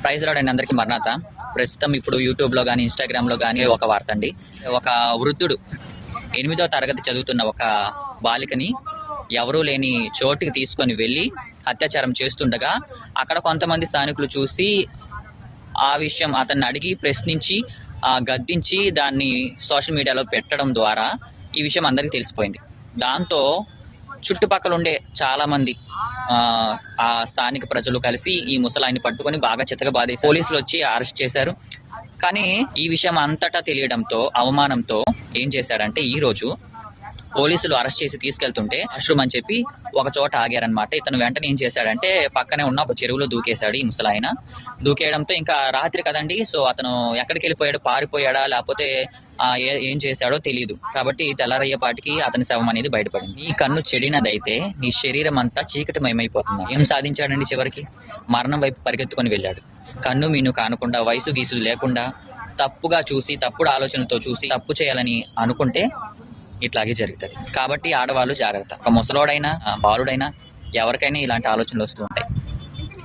Praise lord అండి అందరికీ మరణాత. ప్రస్తుతం ఇప్పుడు యూట్యూబ్లో కానీ ఇన్స్టాగ్రామ్లో కానీ ఒక వార్త అండి. ఒక వృద్ధుడు 8వ తరగతి చదువుతున్న ఒక బాలికని ఎవరూ లేని చోటుకి తీసుకొని వెళ్ళి అత్యాచారం చేస్తుండగా అక్కడ కొంతమంది స్థానికులు చూసి ఆ విషయం అతన్ని అడిగి ప్రశ్నించి గద్దించి దాన్ని సోషల్ మీడియాలో పెట్టడం ద్వారా ఈ విషయం అందరికీ తెలిసిపోయింది. దాంతో చుట్టుపక్కల ఉండే చాలామంది ఆ స్థానిక ప్రజలు కలిసి ఈ ముసలాయిని పట్టుకొని బాగా చితకబాదేసి పోలీసులు వచ్చి అరెస్ట్ చేశారు. కానీ ఈ విషయం అంతటా తెలియడంతో అవమానంతో ఏం చేశాడంటే ఈ రోజు పోలీసులు అరెస్ట్ చేసి తీసుకెళ్తుంటే వాష్రూమ్ అని చెప్పి ఒక చోట ఆగారనమాట. ఇతను వెంటనే ఏం చేశాడంటే పక్కనే ఉన్న ఒక చెరువులో దూకేశాడు ఈ ముసలాయన. దూకేయడంతో ఇంకా రాత్రి కదండి, సో అతను ఎక్కడికి వెళ్ళిపోయాడు, పారిపోయాడా లేకపోతే ఏం చేశాడో తెలియదు. కాబట్టి తెల్లారయ్యేపాటికి అతని శవం అనేది బయటపడింది. నీ కన్ను చెడినదైతే నీ శరీరం అంతా చీకటిమయమైపోతుంది. ఏం సాధించాడండి? చివరికి మరణం వైపు పరిగెత్తుకొని వెళ్ళాడు. కన్ను మీను కానకుండా వయసు గీసు లేకుండా తప్పుగా చూసి తప్పుడు ఆలోచనలతో చూసి తప్పు చేయాలని అనుకుంటే ఇట్లాగే జరుగుతుంది. కాబట్టి ఆడవాళ్ళు జాగ్రత్త. ఒక ముసలోడైనా బాలుడైనా ఎవరికైనా ఇలాంటి ఆలోచనలు వస్తూ ఉంటాయి.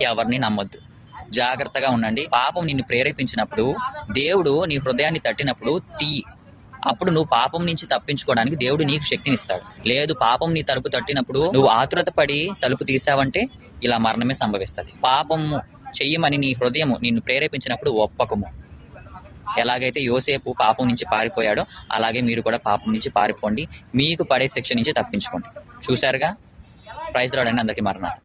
ఎవరిని నమ్మొద్దు, జాగ్రత్తగా ఉండండి. పాపం నిన్ను ప్రేరేపించినప్పుడు, దేవుడు నీ హృదయాన్ని తట్టినప్పుడు అప్పుడు నువ్వు పాపం నుంచి తప్పించుకోవడానికి దేవుడు నీకు శక్తినిస్తాడు. లేదు, పాపం నీ తలుపు తట్టినప్పుడు నువ్వు ఆతురత పడి తలుపు తీసావంటే ఇలా మరణమే సంభవిస్తుంది. పాపము చెయ్యమని నీ హృదయము నిన్ను ప్రేరేపించినప్పుడు ఒప్పకము. ఎలాగైతే యోసేపు పాపం నుంచి పారిపోయాడో అలాగే మీరు కూడా పాపం నుంచి పారిపోండి, మీకు పడే శిక్ష నుంచి తప్పించుకోండి. చూశారుగా? ప్రైజ్ రాడ్ అండి అందరికీ మరణాత.